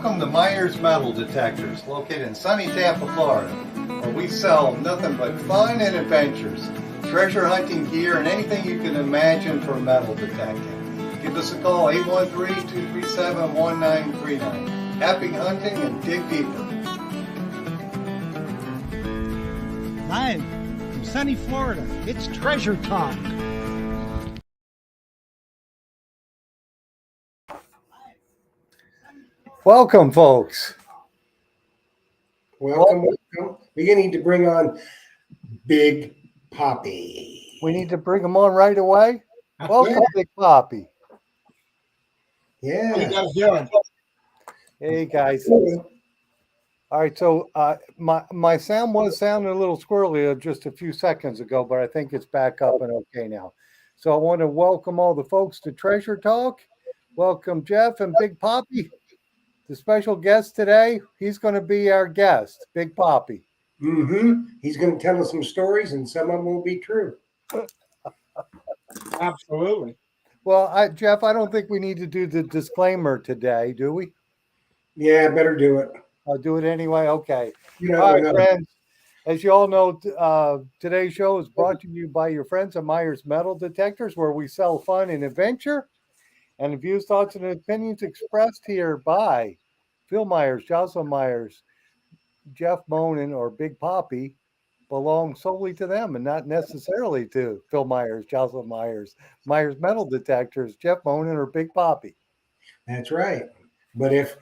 Welcome to Myers Metal Detectors, located in sunny Tampa, Florida, where we sell nothing but fun and adventures, treasure hunting gear, and anything you can imagine for metal detecting. Give us a call, 813-237-1939. Happy hunting and dig deeper. Live from sunny Florida, it's Treasure Talk. Welcome, folks. Welcome. We need to bring on Big Papi. We need to bring them on right away. Welcome, Yeah. Big Papi. Yeah. How you guys doing? Hey, guys. All right, so my sound was sounding a little squirrely just a few seconds ago, but I think it's back up and okay now. So I want to welcome all the folks to Treasure Talk. Welcome, Jeff and Big Papi. The special guest today, he's going to be our guest, Big Papi. Mm-hmm. He's going to tell us some stories, and some of them will be true. Absolutely. Well, Jeff, I don't think we need to do the disclaimer today, do we? Yeah, better do it. I'll do it anyway. Okay. You know, All right, friends. As you all know, today's show is brought to you by your friends at Myers Metal Detectors, where we sell fun and adventure. And the views, thoughts, and opinions expressed here by Phil Myers, Jocelyn Myers, Jeff Monin, or Big Papi belong solely to them and not necessarily to Phil Myers, Jocelyn Myers, Myers Metal Detectors, Jeff Monin, or Big Papi. That's right. But if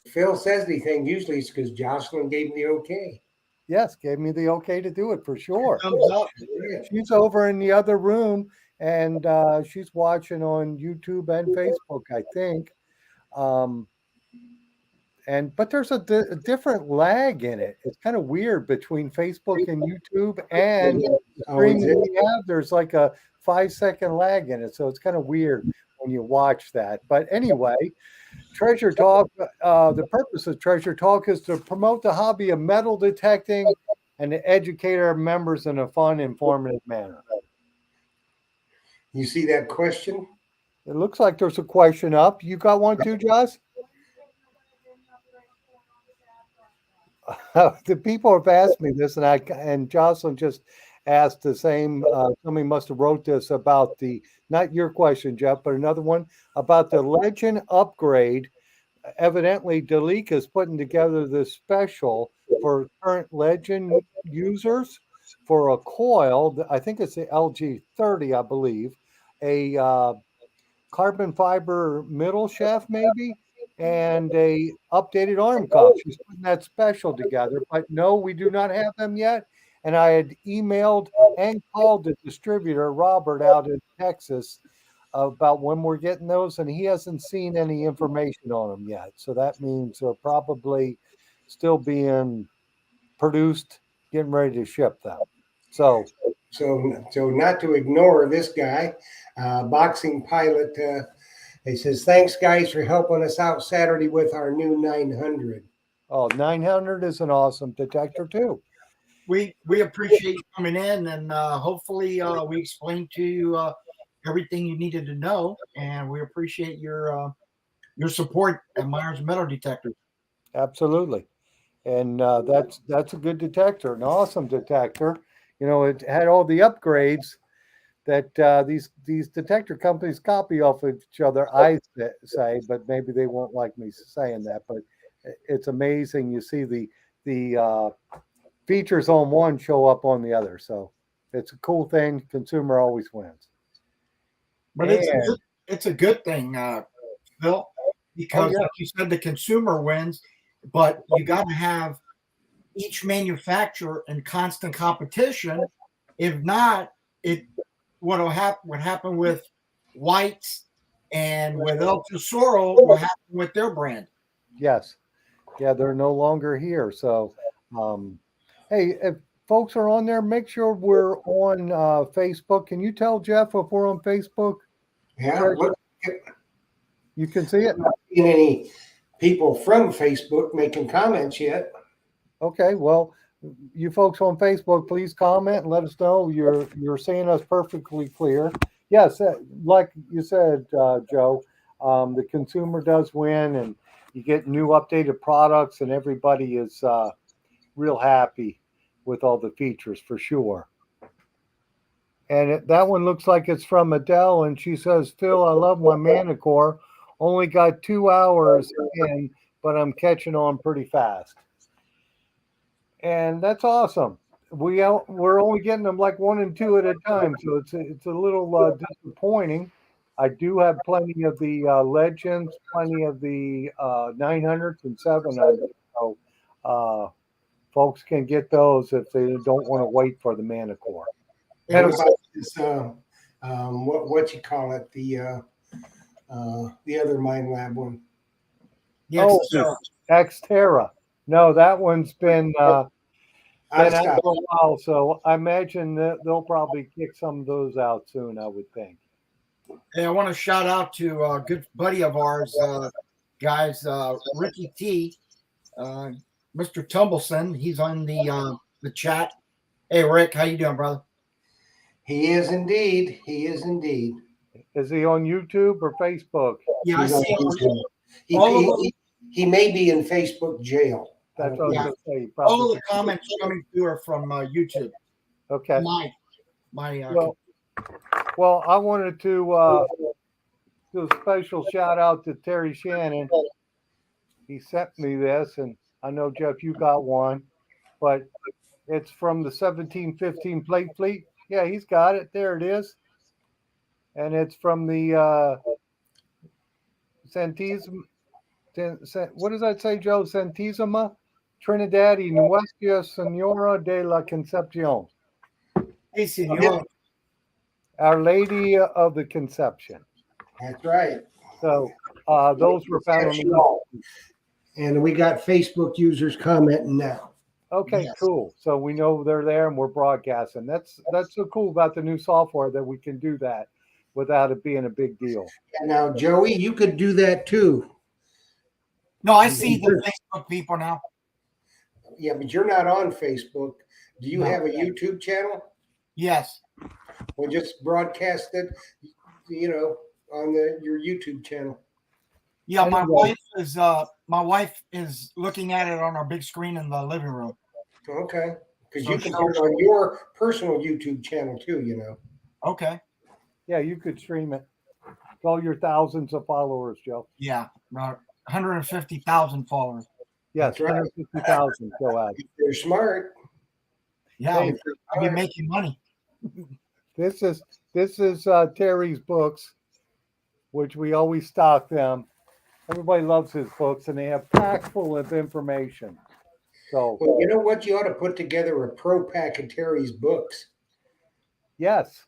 Phil says anything, usually it's because Jocelyn gave him the okay. Yes, gave me the okay to do it for sure. Thumbs up. She's over in the other room, and she's watching on YouTube and Facebook, I think. But there's a different lag in it. It's kind of weird between Facebook and YouTube and the stream that we have. There's like a 5-second lag in it, so it's kind of weird when you watch that. But anyway, Treasure Talk. The purpose of Treasure Talk is to promote the hobby of metal detecting and to educate our members in a fun, informative manner. You see that question? It looks like there's a question up. You got one too, Joss? The people have asked me this, and Jocelyn just asked the same. Somebody must have wrote this about not your question, Jeff, but another one about the Legend upgrade. Evidently, Deleek is putting together this special for current Legend users for a coil. I think it's the LG30, I believe, a carbon fiber middle shaft, maybe, and a updated arm cuff. She's putting that special together, but no, we do not have them yet. And I had emailed and called the distributor, Robert, out in Texas, about when we're getting those, and he hasn't seen any information on them yet. So that means they're probably still being produced, getting ready to ship them. So not to ignore this guy, Boxing Pilot. He says, thanks, guys, for helping us out Saturday with our new 900. Oh, 900 is an awesome detector, too. We appreciate you coming in, and hopefully we explained to you everything you needed to know, and we appreciate your support at Myers Metal Detectors. Absolutely. And that's a good detector, an awesome detector. You know, it had all the upgrades that these detector companies copy off of each other, I say, but maybe they won't like me saying that. But it's amazing. You see the features on one show up on the other. So it's a cool thing. Consumer always wins. But it's a good thing, Phil, because like you said, the consumer wins, but you got to have each manufacturer in constant competition. If not, what happened with White's and with El Tesoro will happen with their brand. Yes. Yeah, they're no longer here. So, hey, if folks are on there, make sure we're on Facebook. Can you tell Jeff if we're on Facebook? Yeah, you can see it. I'm not seeing any people from Facebook making comments yet. Okay, well, you folks on Facebook, please comment and let us know you're seeing us perfectly clear. Yes, like you said, Joe, the consumer does win, and you get new updated products, and everybody is real happy with all the features for sure. And that one looks like it's from Adele, and she says, "Phil, I love my manicure. Only got 2 hours in, but I'm catching on pretty fast." And that's awesome. We're only getting them like 1 and 2 at a time, so it's a little disappointing. I do have plenty of the legends, plenty of the 900s and 700s, so folks can get those if they don't want to wait for the manicure. And what about this, what you call it, the other Mind Lab one? Oh, Xterra. No, that one's been out for a while, so I imagine that they'll probably kick some of those out soon, I would think. Hey, I want to shout out to a good buddy of ours, guys, Ricky T, Mr. Tumbleson. He's on the chat. Hey, Rick, how you doing, brother? He is indeed. He is indeed. Is he on YouTube or Facebook? Yeah, I see him. He may be in Facebook jail. That's what I was going to say. All the comments coming through are from YouTube. Okay. Well, I wanted to do a special shout out to Terry Shannon. He sent me this, and I know, Jeff, you got one, but it's from the 1715 Plate Fleet. Yeah, he's got it. There it is. And it's from the what does that say, Joe? Santísima Trinidad y Nuestra Señora de la Concepción. Hey, Senor. Our Lady of the Conception. That's right. So those were found on the and we got Facebook users commenting now. Okay, yes. Cool. So we know they're there and we're broadcasting. That's so cool about the new software that we can do that without it being a big deal. And now, Joey, you could do that too. No, I see the Facebook people now. Yeah, but you're not on Facebook. Do you have a YouTube channel? Yes. Well, just broadcast it, on your YouTube channel. Yeah, my wife is looking at it on our big screen in the living room. Okay, because you can put it on your personal YouTube channel too. Okay. Yeah, you could stream it. It's all your thousands of followers, Joe. Yeah, 150,000 followers. Yes, 150,000. Go out. They're smart. Yeah, I'll be making money. This is Terry's books, which we always stock them. Everybody loves his books, and they have packed full of information. So, well, you know what? You ought to put together a pro pack of Terry's books. Yes,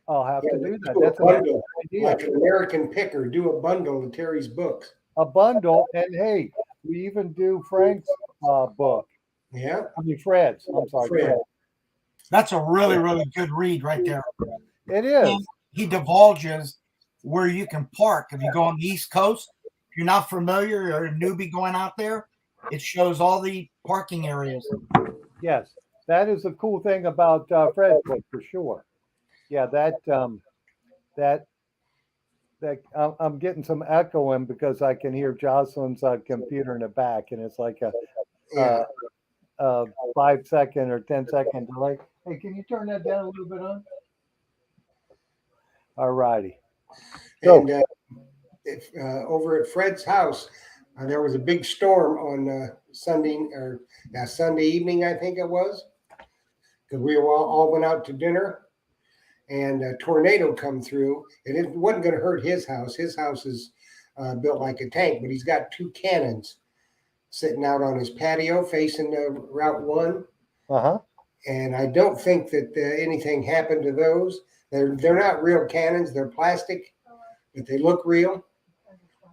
I'll have to do that. That's a bundle, idea. Like an American Picker, do a bundle of Terry's books. A bundle, and hey, we even do Frank's book. Yeah, I mean Fred's. I'm sorry, Fred. That's a really, really good read right there. It is. And he divulges where you can park. If you go on the East Coast, if you're not familiar or a newbie going out there, it shows all the parking areas. Yes, that is a cool thing about Fred's book for sure. Yeah, I'm getting some echoing because I can hear Jocelyn's computer in the back, and it's like a 5-second or 10-second delay. Hey, can you turn that down a little bit on? All righty. So, and over at Fred's house, there was a big storm on Sunday evening, I think it was, because we all went out to dinner, and a tornado come through, and it wasn't going to hurt his house. His house is built like a tank, but he's got 2 cannons sitting out on his patio facing Route 1. Uh-huh. And I don't think that anything happened to those. They're not real cannons. They're plastic, but they look real.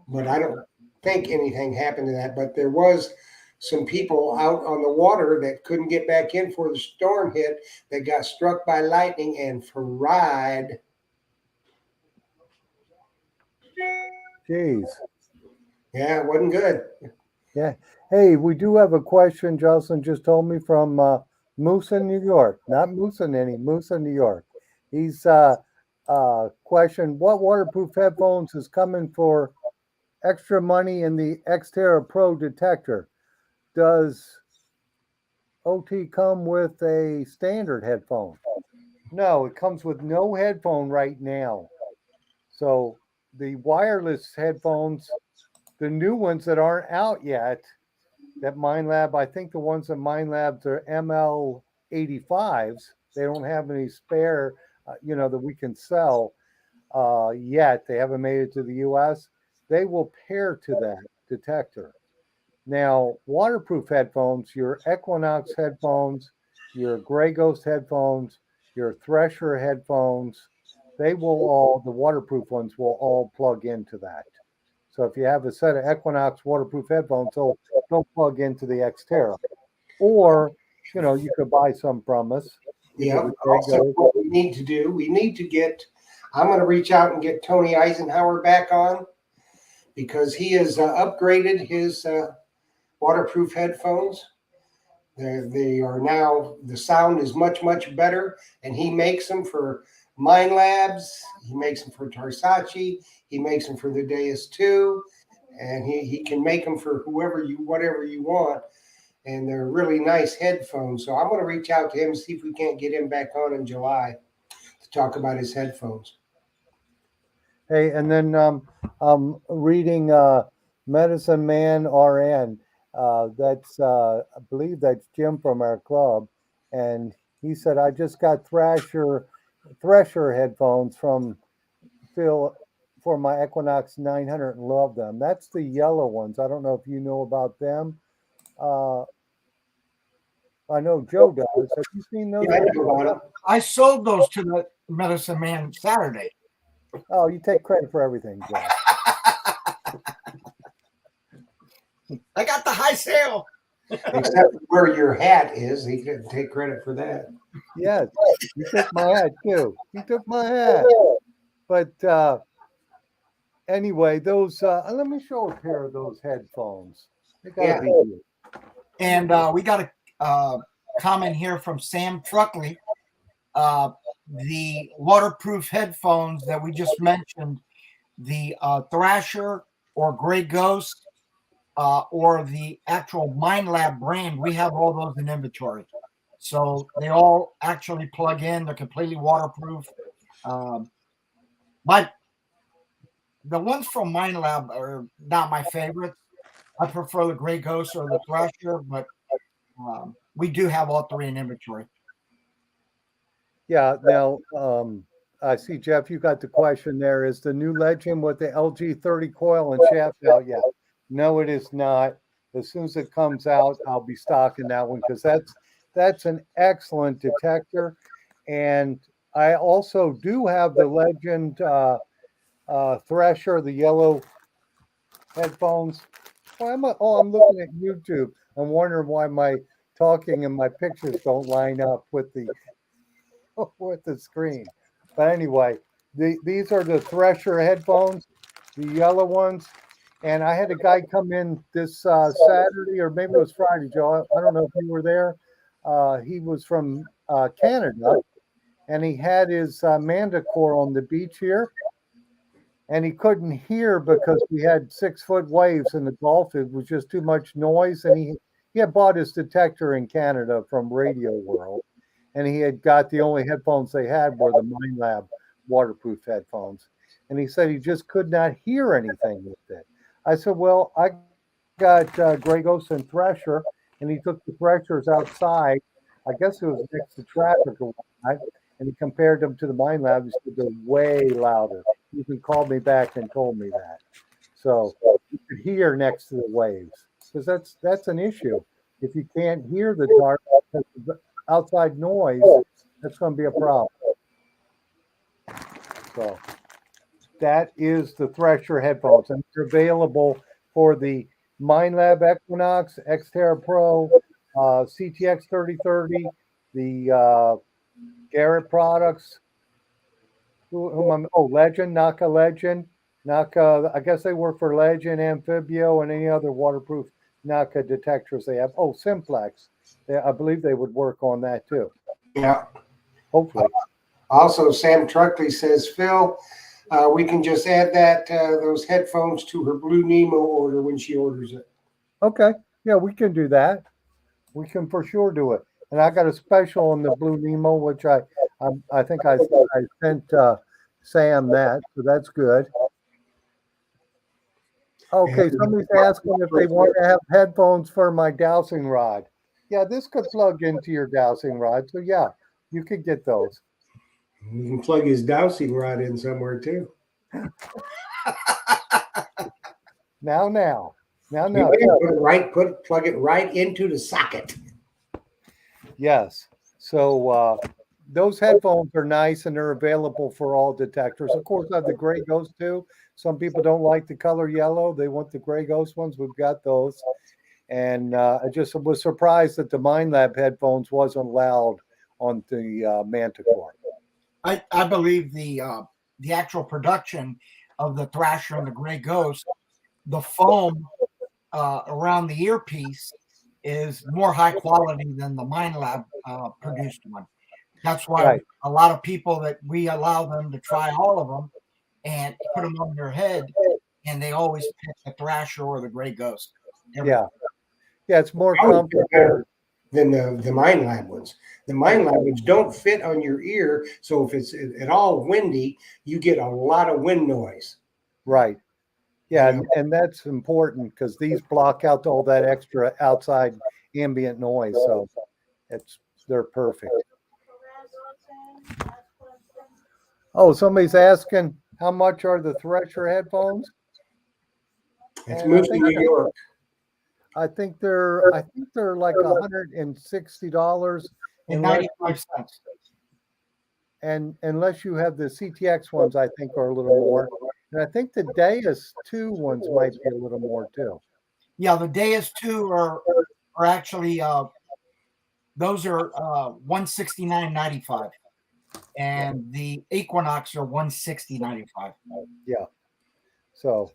But I don't think anything happened to that. But there was some people out on the water that couldn't get back in before the storm hit that got struck by lightning and fried. Jeez. Yeah, it wasn't good. Yeah. Hey, we do have a question. Jocelyn just told me from Moose in New York, not Moose in New York. He's questioned what waterproof headphones is coming for extra money in the Xterra Pro detector. Does OT come with a standard headphone? No, it comes with no headphone right now. So the wireless headphones, the new ones that aren't out yet, that MindLab, I think the ones that MindLabs are ML85s. They don't have any spare, that we can sell yet. They haven't made it to the US. They will pair to that detector. Now, waterproof headphones, your Equinox headphones, your Grey Ghost headphones, your Thresher headphones, the waterproof ones will all plug into that. So if you have a set of Equinox waterproof headphones, they'll plug into the Xterra. Or, you could buy some from us. Yeah. Also, what we need to do, I'm going to reach out and get Tony Eisenhower back on because he has upgraded his waterproof headphones. They are now, the sound is much, much better, and he makes them for Mind Labs. He makes them for Tarsace. He makes them for the Deus 2, and he can make them for whatever you want. And they're really nice headphones. So I'm going to reach out to him and see if we can't get him back on in July to talk about his headphones. Hey, and then I'm reading Medicine Man RN. That's I believe that's Jim from our club, and he said I just got Thresher headphones from Phil for my Equinox 900 and love them. That's the yellow ones. I don't know if you know about them. I know Joe does. Have you seen those? Yeah, I know about them. I sold those to the Medicine Man Saturday. Oh, you take credit for everything, Joe. I got the high sale. Except where your hat is, he couldn't take credit for that. Yes, you took my hat too. You took my hat. But anyway, those. Let me show a pair of those headphones. They gotta be good. And we got a comment here from Sam Truckley. The waterproof headphones that we just mentioned, the Thrasher or Grey Ghost or the actual MindLab brand, we have all those in inventory. So they all actually plug in. They're completely waterproof. But the ones from MindLab are not my favorites. I prefer the Grey Ghost or the Thrasher, but we do have all three in inventory. Yeah. Now, I see Jeff. You got the question there. Is the new Legend with the LG 30 coil and shaft out yet? No, it is not. As soon as it comes out, I'll be stocking that one because that's an excellent detector. And I also do have the Legend Thresher, the yellow headphones. I'm looking at YouTube. I'm wondering why my talking and my pictures don't line up with the screen. But anyway, these are the Thresher headphones, the yellow ones. And I had a guy come in this Saturday, or maybe it was Friday, Joe. I don't know if you were there. He was from Canada, and he had his Manticore on the beach here. And he couldn't hear because we had 6-foot waves in the Gulf. It was just too much noise. And he had bought his detector in Canada from Radio World. And he had got the only headphones they had were the MindLab waterproof headphones. And he said he just could not hear anything with it. I said, well, I got Grey Ghost and Thresher, and he took the Threshers outside. I guess it was next to traffic or whatnot, and he compared them to the MindLab. He said they're way louder. He even called me back and told me that. So you could hear next to the waves because that's an issue. If you can't hear the dark outside noise, that's going to be a problem. So that is the Thresher headphones, and they're available for the MindLab Equinox, Xterra Pro, CTX 3030, the Garrett products. Legend, Naka. I guess they work for Legend, Amphibio, and any other waterproof Naka detectors they have. Oh, Simplex. I believe they would work on that too. Yeah. Hopefully. Also, Sam Truckley says, Phil, We can just add those headphones to her Blue Nemo order when she orders it. Okay. Yeah, we can do that. We can for sure do it. And I got a special on the Blue Nemo, which I think I sent Sam that, so that's good. Okay, somebody's asking if they want to have headphones for my dowsing rod. Yeah, this could plug into your dowsing rod. So yeah, you could get those. You can plug his dowsing rod in somewhere too. Now. Plug it right into the socket. Yes. So those headphones are nice and they're available for all detectors. Of course, I have the gray ghost too. Some people don't like the color yellow. They want the gray ghost ones. We've got those. And I just was surprised that the Mind Lab headphones wasn't allowed on the Manticore. I believe the actual production of the Thrasher and the Gray Ghost, the foam around the earpiece is more high quality than the Mind Lab produced one. That's why a lot of people that we allow them to try all of them and put them on their head, and they always pick the Thrasher or the Gray Ghost. Yeah, it's more comfortable than the Mind Lab ones. The Mind Lab ones don't fit on your ear, so if it's at all windy, you get a lot of wind noise. Right. Yeah, and that's important because these block out all that extra outside ambient noise. So they're perfect. Oh, somebody's asking how much are the Thresher headphones? It's moved to New York. I think they're like $160 and 95 cents. And unless you have the CTX ones, I think are a little more. And I think the Deus 2 ones might be a little more too. Yeah, the Deus 2 are actually those are $169.95. And the Equinox are $160.95. Yeah. So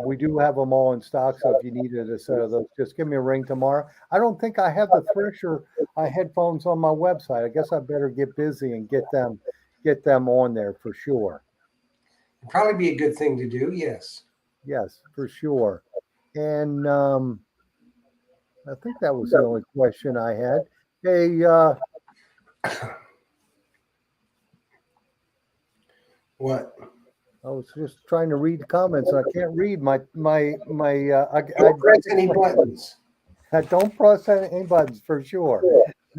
we do have them all in stock. So if you needed a set of those, just give me a ring tomorrow. I don't think I have the Thresher headphones on my website. I guess I better get busy and get them on there for sure. It'd probably be a good thing to do. Yes. Yes, for sure. And I think that was the only question I had. Hey, what? I was just trying to read the comments. I can't read my. Don't press any buttons. Don't press any buttons for sure.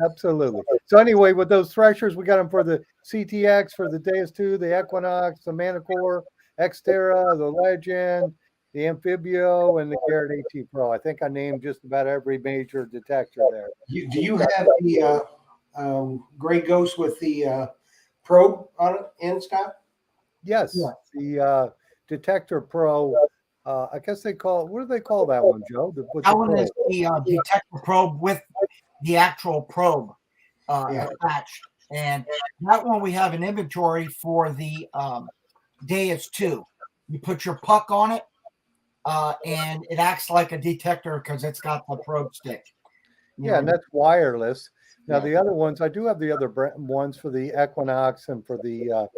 Absolutely. So anyway, with those Threshers, we got them for the CTX, for the Deus 2, the Equinox, the Manticore, Xterra, the Legend, the Amphibio, and the Garrett AT Pro. I think I named just about every major detector there. Do you have the Gray Ghost with the probe on it in stock? Yes, the Detector Pro. I guess they call it. What do they call that one, Joe? That one is the Detector Probe with the actual probe attached, and that one we have an inventory for the Deus 2. You put your puck on it, and it acts like a detector because it's got the probe stick. Yeah, and that's wireless. Now the other ones, I do have the other ones for the Equinox and for the.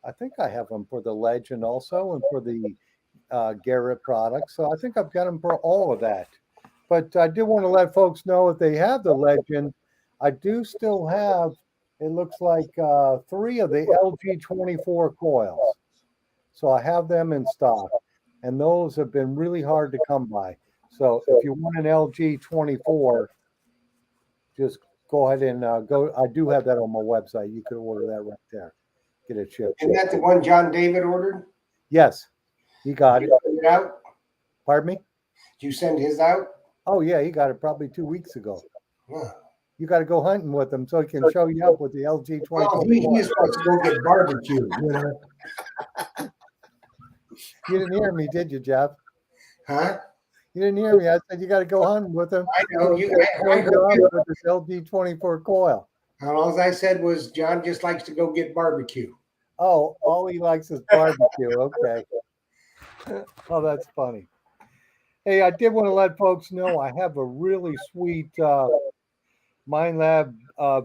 I think I have them for the Legend also and for the Garrett products. So I think I've got them for all of that. But I did want to let folks know if they have the Legend, I do still have, it looks like 3 of the LG24 coils. So I have them in stock. And those have been really hard to come by. So if you want an LG24, just go ahead and go. I do have that on my website. You can order that right there. Get it shipped. Isn't that the one John David ordered? Yes, he got it. Send it out? Pardon me? Did you send his out? Oh yeah, he got it probably 2 weeks ago. Huh. You got to go hunting with him so he can show you up with the LG 20. Well, he is supposed to go get barbecue. You didn't hear me, did you, Jeff? Huh? You didn't hear me. I said you got to go hunting with him. I know you. I heard you with this LG 24 coil. All I said was John just likes to go get barbecue. Oh, all he likes is barbecue. Okay. Oh, that's funny. Hey, I did want to let folks know I have a really sweet Mind Lab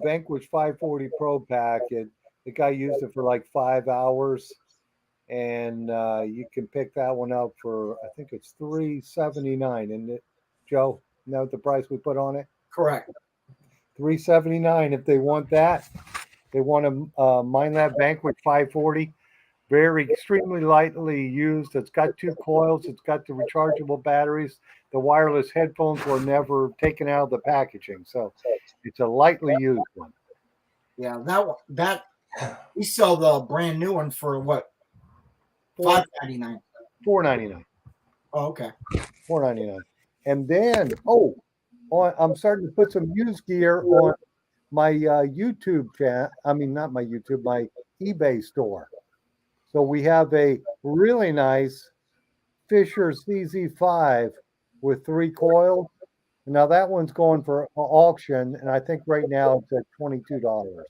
Vanquish 540 Pro pack. The guy used it for like 5 hours. and you can pick that one up for I think it's $379. And it, Joe, know the price we put on it? Correct. $379. If they want that, they want a MineLab Vanquish 540. Very extremely lightly used. It's got two coils. It's got the rechargeable batteries. The wireless headphones were never taken out of the packaging, so it's a lightly used one. Yeah, that we sell the brand new one for what? $5.99. $4.99. Oh, okay. $4.99. And then I'm starting to put some used gear on my YouTube chat. I mean, not my YouTube, my eBay store. So we have a really nice Fisher CZ5 with 3 coils. Now that one's going for auction, and I think right now it's at $22.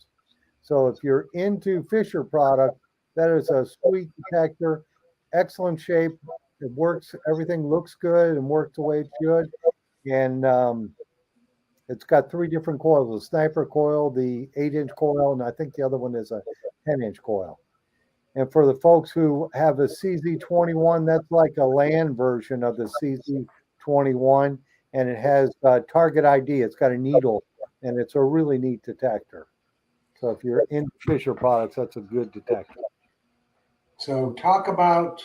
So if you're into Fisher product, that is a sweet detector, excellent shape. It works. Everything looks good and works the way it should. And it's got 3 different coils: the sniper coil, the 8-inch coil, and I think the other one is a 10-inch coil. And for the folks who have a CZ21, that's like a LAN version of the CZ21, and it has target ID. It's got a needle, and it's a really neat detector. So if you're in Fisher products, that's a good detector. So talk about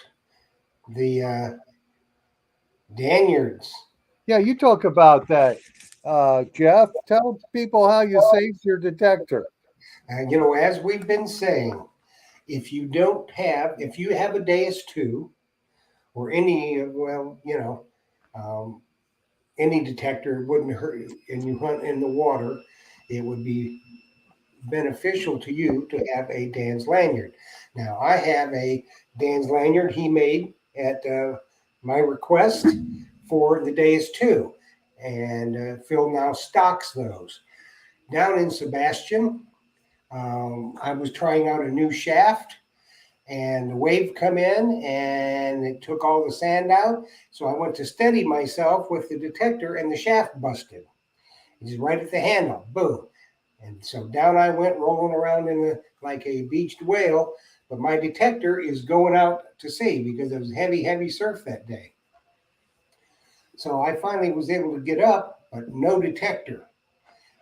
the lanyards. Yeah, you talk about that, Jeff. Tell people how you saved your detector. As we've been saying, if you have a Deus 2 or any, any detector wouldn't hurt, and you hunt in the water, it would be beneficial to you to have a Dan's lanyard. Now, I have a Dan's lanyard he made at my request for the Deus 2, and Phil now stocks those. Down in Sebastian, I was trying out a new shaft, and the wave come in and it took all the sand out. So I went to steady myself with the detector, and the shaft busted. It's right at the handle, boom. And so down I went, rolling around like a beached whale. But my detector is going out to sea because it was heavy surf that day. So I finally was able to get up, but no detector.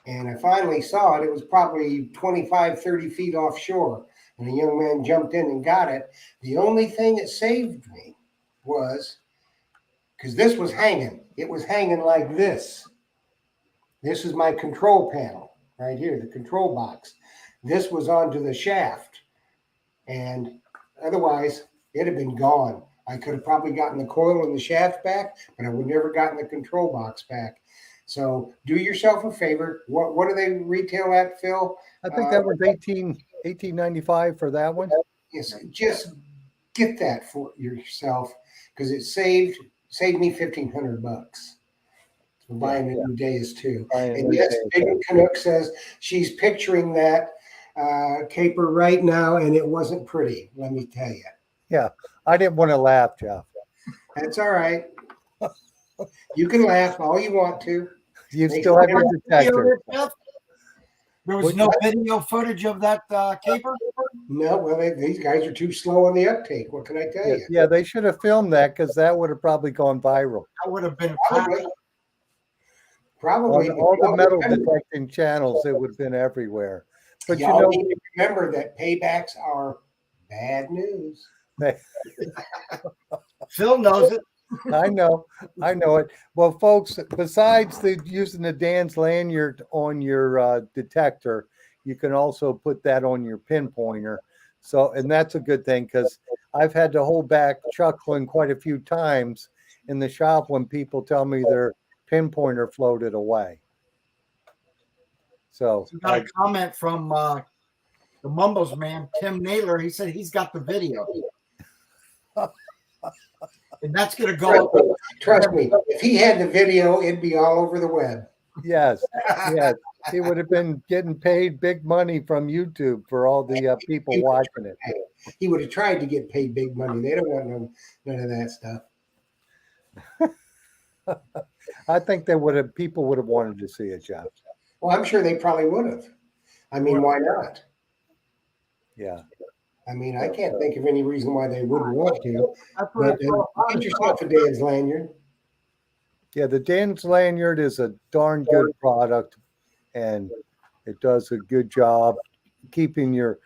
And I finally saw it. It was probably 25, 30 feet offshore. And a young man jumped in and got it. The only thing that saved me was because this was hanging. It was hanging like this. This is my control panel right here, the control box. This was onto the shaft. And otherwise, it had been gone. I could have probably gotten the coil and the shaft back, but I would never gotten the control box back. So do yourself a favor. What do they retail at, Phil? I think that was $18.95 for that one. Yes, just get that for yourself because it saved me $1,500 for buying a new Deus 2. And yes, Big Canuck says she's picturing that caper right now, and it wasn't pretty. Let me tell you. Yeah, I didn't want to laugh, Jeff. That's all right. You can laugh all you want to. You still have your detector. There was no video footage of that caper? No, well, these guys are too slow on the uptake. What can I tell you? Yeah, they should have filmed that because that would have probably gone viral. That would have been probably on all the metal detecting channels. It would have been everywhere. But y'all need to remember that paybacks are bad news. Phil knows it. I know it. Well, folks, besides using the Dan's lanyard on your detector, you can also put that on your pinpointer. So, and that's a good thing because I've had to hold back chuckling quite a few times in the shop when people tell me their pinpointer floated away. So, we got a comment from the Mumbles man, Tim Naylor. He said he's got the video. And that's going to go up. Trust me, if he had the video, it'd be all over the web. Yes. He would have been getting paid big money from YouTube for all the people watching it. He would have tried to get paid big money. They don't want none of that stuff. I think people would have wanted to see it, Jeff. Well, I'm sure they probably would have. I mean, why not? Yeah. I mean, I can't think of any reason why they wouldn't want to. That's what But get yourself a Dan's lanyard. Yeah, the Dan's lanyard is a darn good product, and it does a good job keeping your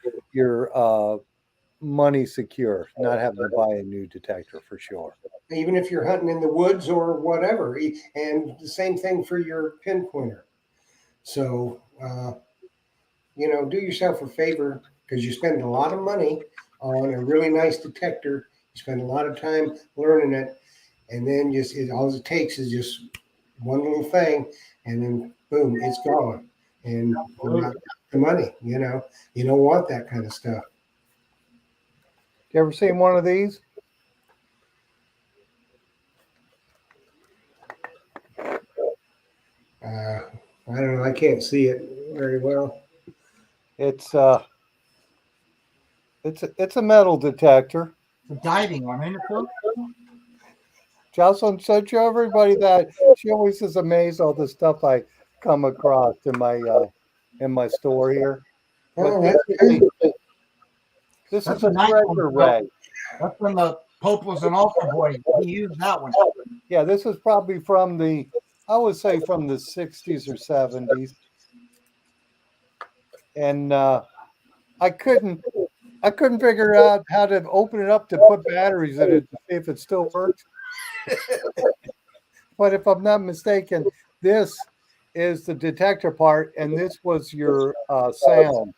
money secure, not having to buy a new detector for sure. Even if you're hunting in the woods or whatever. And the same thing for your pinpointer. So, do yourself a favor because you spend a lot of money on a really nice detector. You spend a lot of time learning it, and then all it takes is just one little thing, and then boom, it's gone, and you got the money. You don't want that kind of stuff. You ever seen one of these? I don't know. I can't see it very well. It's it's a metal detector. The diving one, ain't it, Phil? Jocelyn said to everybody that she always is amazed all the stuff I come across in my store here. Oh, But that's good. this That's is a a nice one, treasure Phil. ray. That's when the Pope was an altar boy. He used that one. Yeah, this is probably from I would say from the 60s or 70s. And I couldn't figure out how to open it up to put batteries in it to see if it still works. But if I'm not mistaken, this is the detector part, and this was your sound.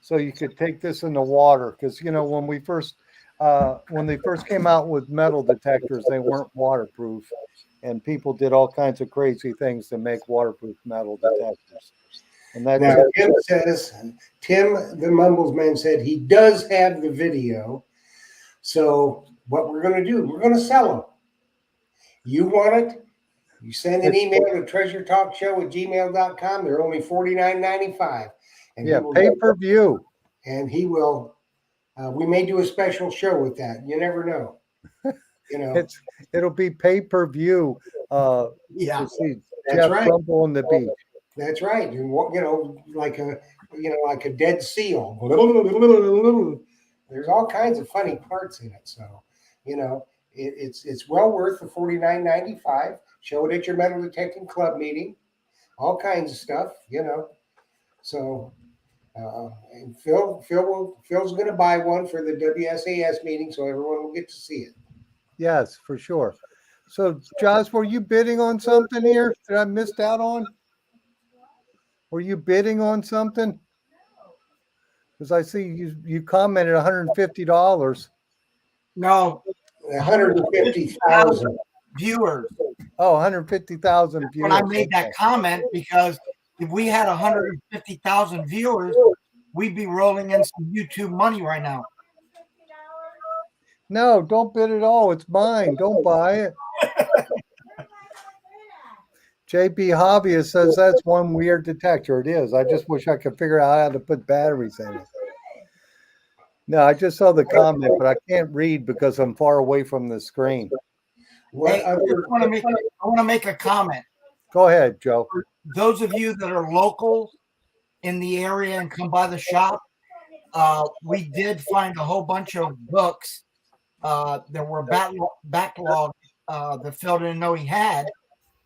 So you could take this in the water because when they first came out with metal detectors, they weren't waterproof, and people did all kinds of crazy things to make waterproof metal detectors. And that's Now, Tim the Mumbles Man said he does have the video. So what we're going to do, we're going to sell them. You want it? You send an email to treasuretalkshow@gmail.com. They're only $49.95. And yeah, pay per view. And he will. We may do a special show with that. You never know. It'll be pay per view. Yeah, to see that's Jeff right. Rumble on the beach. That's right. And like a dead seal. There's all kinds of funny parts in it. So, it's well worth the $49.95. Show it at your metal detecting club meeting. All kinds of stuff. So, and Phil's going to buy one for the WSAS meeting, so everyone will get to see it. Yes, for sure. So, Josh, were you bidding on something here that I missed out on? Were you bidding on something? Because I see you commented $150. no, 150,000 viewers. Oh, 150,000 viewers. When I made that comment, because if we had 150,000 viewers, we'd be rolling in some YouTube money right now. No, don't bid at all. It's mine. Don't buy it. JB Hobbyist says that's one weird detector. It is. I just wish I could figure out how to put batteries in it. No, I just saw the comment, but I can't read because I'm far away from the screen. Hey, I want to make a comment. Go ahead, Joe. For those of you that are local in the area and come by the shop, we did find a whole bunch of books that were backlogged that Phil didn't know he had.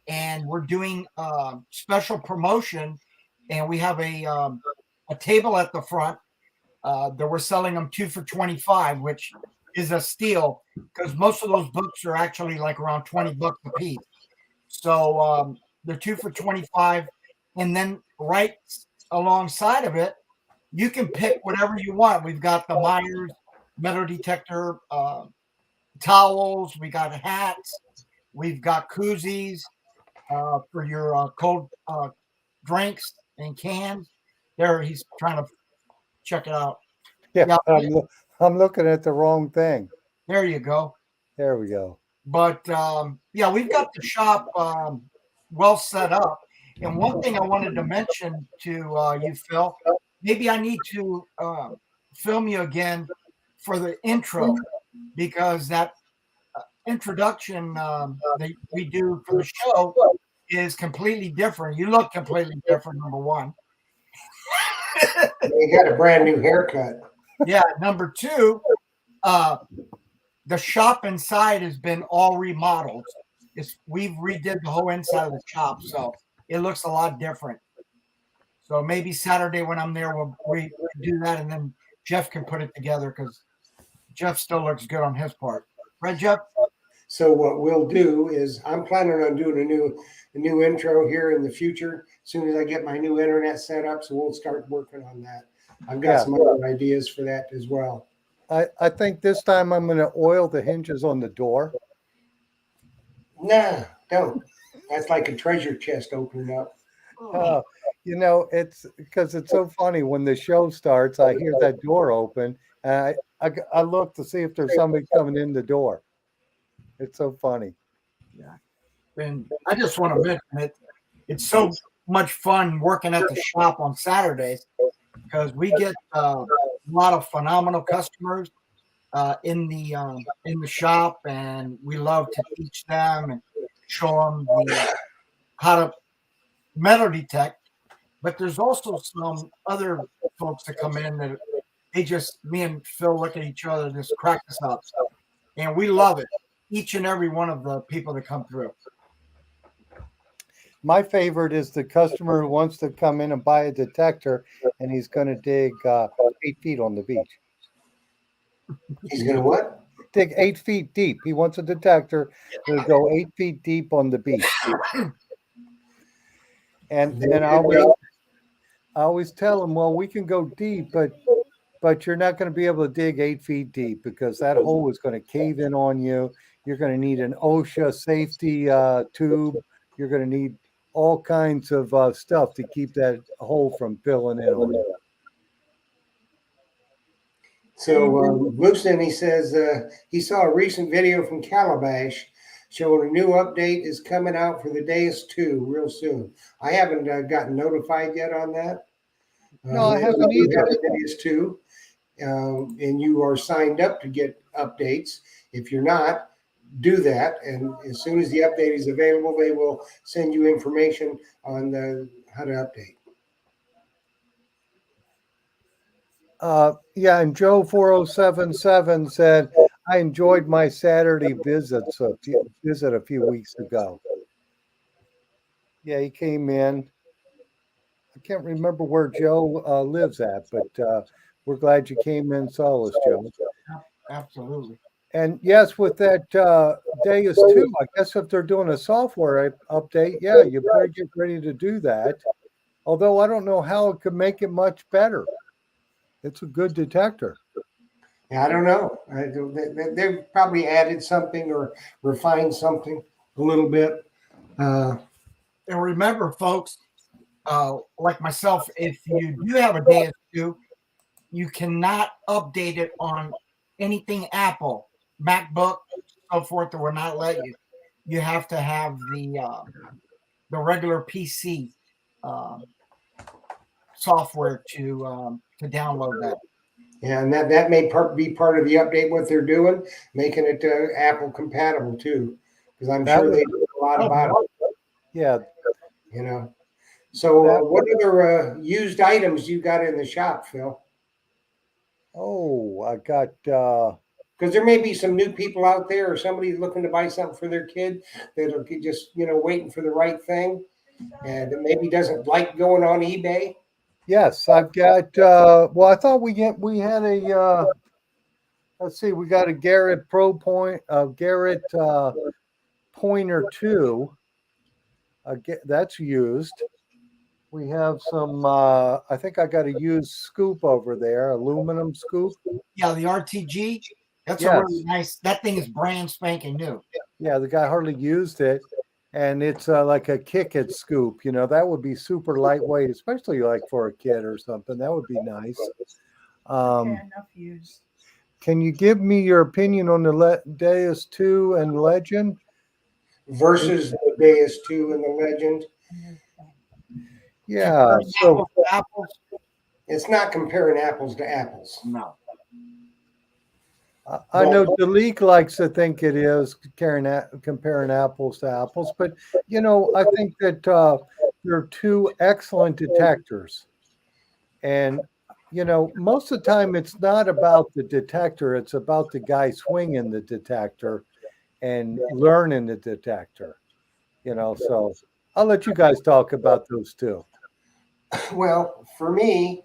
And we're doing special promotion, and we have a table at the front that we're selling them 2 for $25, which is a steal because most of those books are actually like around $20 a piece. So they're 2 for $25, and then right alongside of it, you can pick whatever you want. We've got the Myers metal detector towels, we got hats, we've got koozies. For your cold drinks and cans. There, he's trying to check it out. Yeah, I'm looking at the wrong thing. There you go. There we go. But yeah, we've got the shop well set up. And one thing I wanted to mention to you, Phil, maybe I need to film you again for the intro because that introduction that we do for the show is completely different. You look completely different, number one. You got a brand new haircut. Yeah, number two, the shop inside has been all remodeled. We've redid the whole inside of the shop, so it looks a lot different. So maybe Saturday when I'm there, we'll redo that, and then Jeff can put it together because Jeff still looks good on his part. Right, Jeff? So what we'll do is I'm planning on doing a new intro here in the future as soon as I get my new internet set up. So we'll start working on that. I've got some other ideas for that as well. I think this time I'm going to oil the hinges on the door. Nah, don't. That's like a treasure chest opening up. You know, it's because it's so funny when the show starts. I hear that door open, and I look to see if there's somebody coming in the door. It's so funny. Yeah. And I just want to mention it. It's so much fun working at the shop on Saturdays because we get a lot of phenomenal customers in the shop, and we love to teach them and show them how to metal detect. But there's also some other folks that come in that me and Phil look at each other and just crack us up, and we love it. Each and every one of the people that come through. My favorite is the customer who wants to come in and buy a detector, and he's going to dig 8 feet on the beach. He's going to what? Dig 8 feet deep. He wants a detector to go 8 feet deep on the beach. And I always tell him, well, we can go deep, but you're not going to be able to dig 8 feet deep because that hole is going to cave in on you. You're going to need an OSHA safety tube. You're going to need all kinds of stuff to keep that hole from filling in on you. So Lucian, he says he saw a recent video from Calabash showing a new update is coming out for the Deus 2 real soon. I haven't gotten notified yet on that. No, I haven't either. Deus 2, and you are signed up to get updates. If you're not, do that, and as soon as the update is available, they will send you information on how to update. Yeah, and Joe 4077 said, I enjoyed my Saturday visit a few weeks ago. Yeah, he came in. I can't remember where Joe lives at, but we're glad you came in and saw us, Joe. Absolutely. And yes, with that Deus 2, I guess if they're doing a software update, yeah, you better get ready to do that. Although I don't know how it could make it much better. It's a good detector. Yeah, I don't know. They've probably added something or refined something a little bit. And remember, folks, like myself, if you do have a Deus 2, you cannot update it on anything Apple, MacBook, so forth. That will not let you. You have to have the regular PC software to download that. Yeah, and that may be part of the update. What they're doing, making it Apple compatible too, because I'm sure they do a lot about it. Yeah, you know. So, what other used items you got in the shop, Phil? Oh, I got. Because there may be some new people out there, or somebody looking to buy something for their kid that'll just waiting for the right thing, and maybe doesn't like going on eBay. Yes, I've got. Well, I thought we had a. Let's see, we got a Garrett Garrett Pointer 2. That's used. We have some. I think I got a used scoop over there, aluminum scoop. Yeah, the RTG. That's a really nice. That thing is brand spanking new. Yeah, the guy hardly used it, and it's like a kick it scoop. That would be super lightweight, especially like for a kid or something. That would be nice. Enough used. Can you give me your opinion on the Deus 2 and Legend versus the Deus 2 and the Legend? Yeah, so apples. It's not comparing apples to apples. No. I know Deleek likes to think it is comparing apples to apples, but I think that they're two excellent detectors, and most of the time it's not about the detector, it's about the guy swinging the detector and learning the detector, so I'll let you guys talk about those two. Well, for me,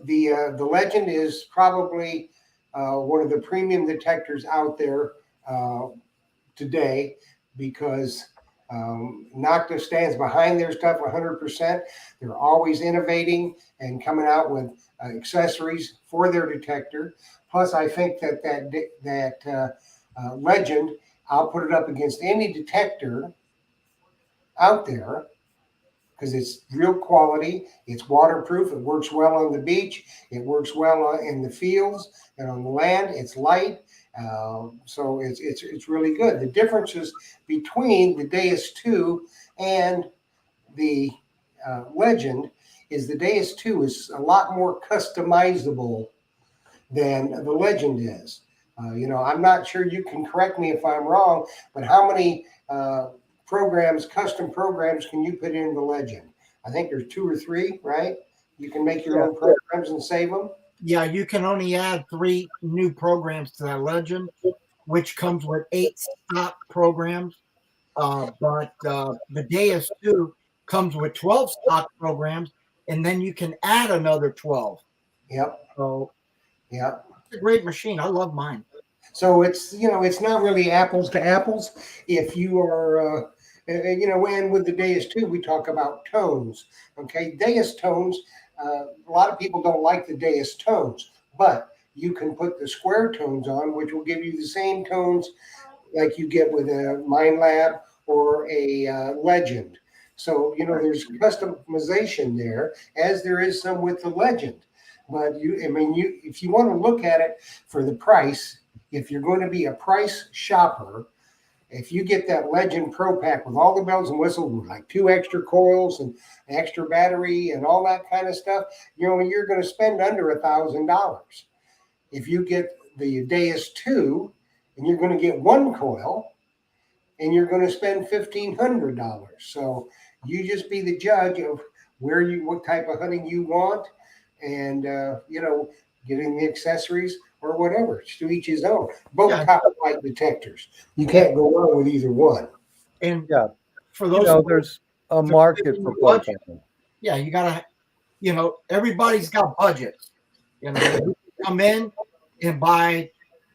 the Legend is probably one of the premium detectors out there uh, today because Nocta stands behind their stuff 100%. They're always innovating and coming out with accessories for their detector. Plus, I think that Legend, I'll put it up against any detector out there because it's real quality. It's waterproof. It works well on the beach. It works well in the fields and on the land. It's light, so it's really good. The differences between the Deus 2 and the Legend is the Deus 2 is a lot more customizable than the Legend is. I'm not sure, you can correct me if I'm wrong, but how many programs, custom programs, can you put in the Legend? I think there's two or three, right? You can make your own programs and save them. Yeah, you can only add 3 new programs to that Legend, which comes with 8 stock programs. But the Deus 2 comes with 12 stock programs, and then you can add another 12. Yep. So Yep. it's a great machine. I love mine. So it's not really apples to apples. If you are, and with the Deus 2, we talk about tones. Okay, Deus tones. A lot of people don't like the Deus tones, but you can put the square tones on, which will give you the same tones like you get with a Mind Lab or a Legend. So there's customization there, as there is some with the Legend. But if you want to look at it for the price, if you're going to be a price shopper, if you get that Legend Pro Pack with all the bells and whistles, with like 2 extra coils and extra battery and all that kind of stuff, you're going to spend under $1,000. If you get the Deus 2, and you're going to get 1 coil, and you're going to spend $1,500. So you just be the judge of what type of hunting you want, and getting the accessories or whatever. It's to each his own. Both top flight detectors. You can't go wrong with either one. And Yeah, for those, there's a market for both of them. Yeah, you gotta, everybody's got budgets. You can come in and buy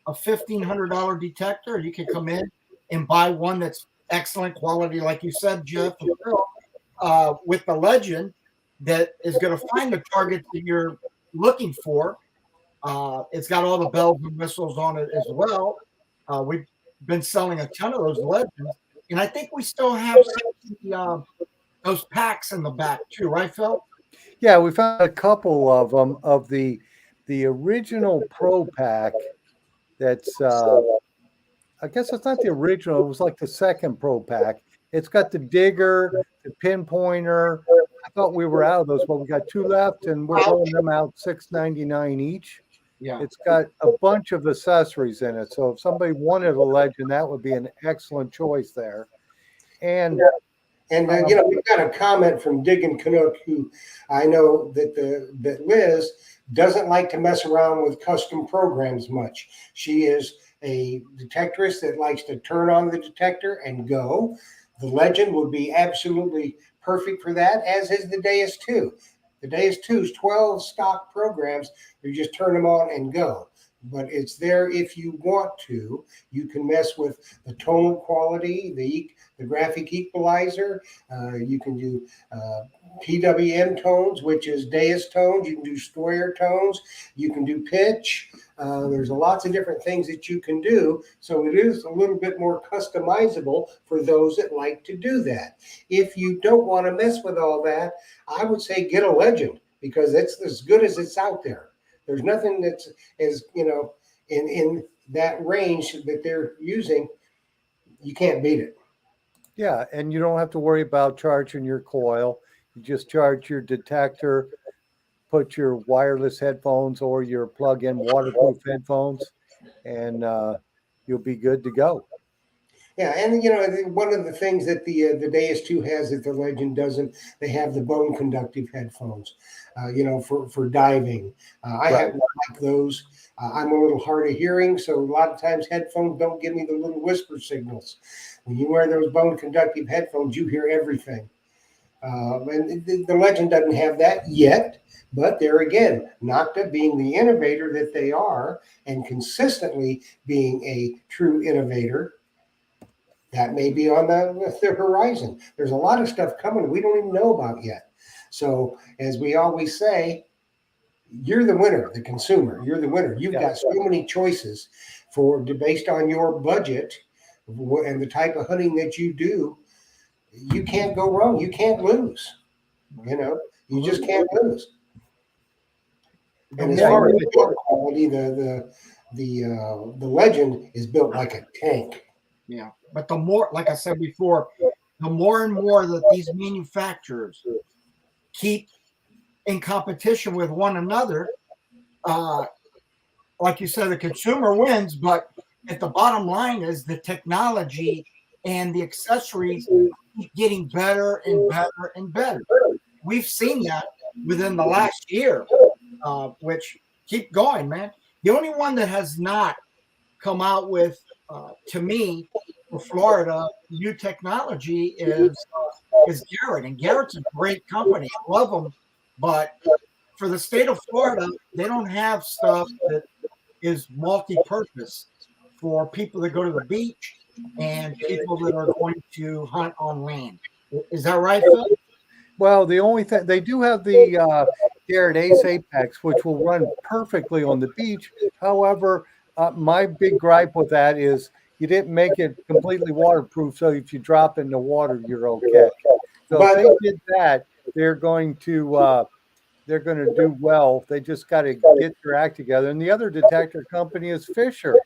a $1,500 detector. You can come in and buy one that's excellent quality, like you said, Jeff and Phil, with the Legend that is going to find the target that you're looking for. It's got all the bells and whistles on it as well. We've been selling a ton of those Legends, and I think we still have those packs in the back too, right, Phil? Yeah, we found a couple of them of the original Pro Pack. That's I guess it's not the original. It was like the second Pro Pack. It's got the digger, the pinpointer. I thought we were out of those, but we got 2 left, and we're rolling them out $6.99 each. Yeah. It's got a bunch of accessories in it. So if somebody wanted a Legend, that would be an excellent choice there. And we've got a comment from Diggin Canuck, who I know that Liz doesn't like to mess around with custom programs much. She is a detectorist that likes to turn on the detector and go. The Legend would be absolutely perfect for that, as is the Deus 2. The Deus 2's 12 stock programs. You just turn them on and go. But it's there if you want to. You can mess with the tone quality, the graphic equalizer. You can do PWM tones, which is Deus tones. You can do square tones. You can do pitch. There's lots of different things that you can do. So it is a little bit more customizable for those that like to do that. If you don't want to mess with all that, I would say get a Legend, because it's as good as it's out there. There's nothing that's as, in that range that they're using. You can't beat it. yeah, and you don't have to worry about charging your coil. You just charge your detector, put your wireless headphones or your plug-in waterproof headphones, and you'll be good to go. Yeah, and one of the things that the Deus 2 has that the Legend doesn't, they have the bone conductive headphones, for diving. I Right. happen to like those. I'm a little hard of hearing, so a lot of times headphones don't give me the little whisper signals. When you wear those bone conductive headphones, you hear everything. And the Legend doesn't have that yet, but there again, Nocta being the innovator that they are and consistently being a true innovator, that may be on the horizon. There's a lot of stuff coming we don't even know about yet. So, as we always say, you're the winner, the consumer. You're the winner. You've got so many choices based on your budget and the type of hunting that you do. You can't go wrong. You can't lose. You just can't lose. And as far as build quality, the Legend is built like a tank. Yeah, but the more, like I said before, the more and more that these manufacturers keep in competition with one another, like you said, the consumer wins. But at the bottom line is the technology and the accessories keep getting better and better and better. We've seen that within the last year, which keep going, man. The only one that has not come out with, to me, for Florida, new technology is Garrett, and Garrett's a great company. I love them, but for the state of Florida, they don't have stuff that is multi-purpose for people that go to the beach and people that are going to hunt on land. Is that right, Phil? Well, the only thing they do have the Garrett Ace Apex, which will run perfectly on the beach. However, my big gripe with that is you didn't make it completely waterproof, so if you drop it in the water, you're okay. So if they did that, they're going to do well. They just got to get their act together. And the other detector company is Fisher.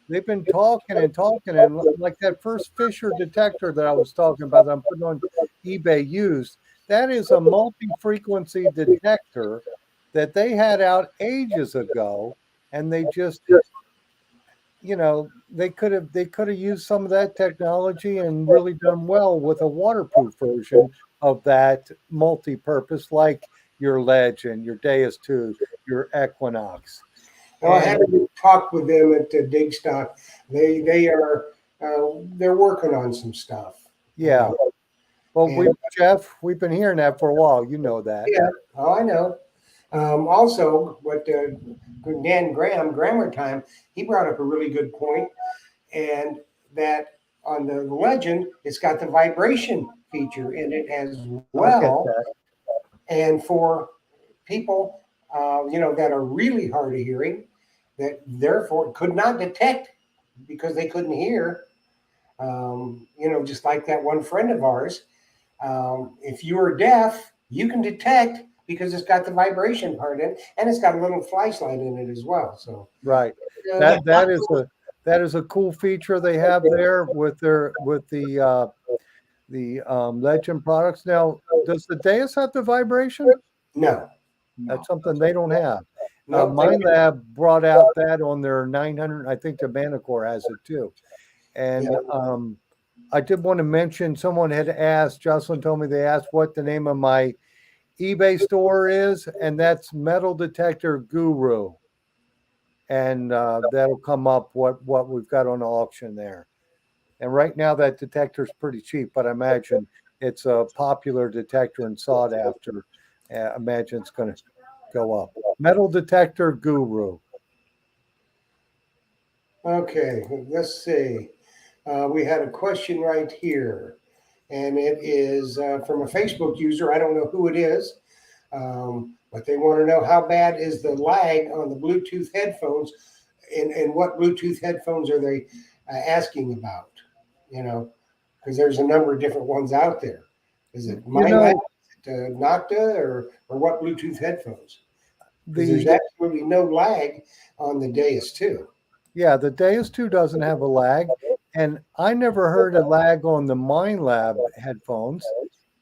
They've been talking and talking, and like that first Fisher detector that I was talking about that I'm putting on eBay used, that is a multi-frequency detector that they had out ages ago, and they just, they could have used some of that technology and really done well with a waterproof version of that multi-purpose, like your Legend, your Deus 2, your Equinox. Well, I haven't talked with them at Digstock. They're working on some stuff. Yeah. Well, Jeff, we've been hearing that for a while. You know that. Yeah. Oh, I know. Also, what Dan Graham, Grammar Time, he brought up a really good point, and that on the Legend, it's got the vibration feature in it as well. And for people, that are really hard of hearing, that therefore could not detect because they couldn't hear, just like that one friend of ours. If you are deaf, you can detect because it's got the vibration part in, and it's got a little flashlight in it as well. So right, that is a cool feature they have there with the Legend products. Now, does the Deus have the vibration? No. That's something they don't have. Mind Lab brought out that on their 900. I think the Manticore has it too. And I did want to mention someone had asked, Jocelyn told me they asked what the name of my eBay store is, and that's Metal Detector Guru. And that'll come up what we've got on the auction there. And right now that detector is pretty cheap, but I imagine it's a popular detector and sought after. I imagine it's going to go up. Metal Detector Guru. Okay, let's see. We had a question right here, and it is from a Facebook user. I don't know who it is, but they want to know how bad is the lag on the Bluetooth headphones, and what Bluetooth headphones are they asking about? Because there's a number of different ones out there. Is it Nocta or what Bluetooth headphones? There's absolutely no lag on the Deus 2. Yeah, the Deus 2 doesn't have a lag, and I never heard a lag on the Mind Lab headphones,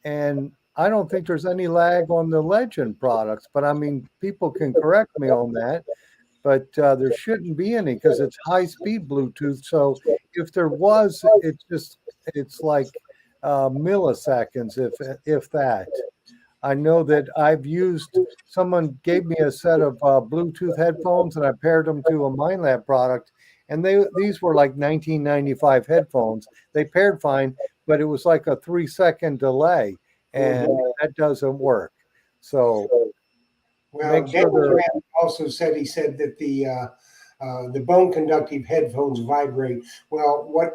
and I don't think there's any lag on the Legend products, but I mean, people can correct me on that. but there shouldn't be any because it's high-speed Bluetooth. So if there was, it's like milliseconds, if that. I know that someone gave me a set of Bluetooth headphones and I paired them to a MindLab product. And these were like 1995 headphones. They paired fine, but it was like a 3-second delay, and that doesn't work. So Well, make sure Dennis they're Rand also said that the bone conductive headphones vibrate. Well, what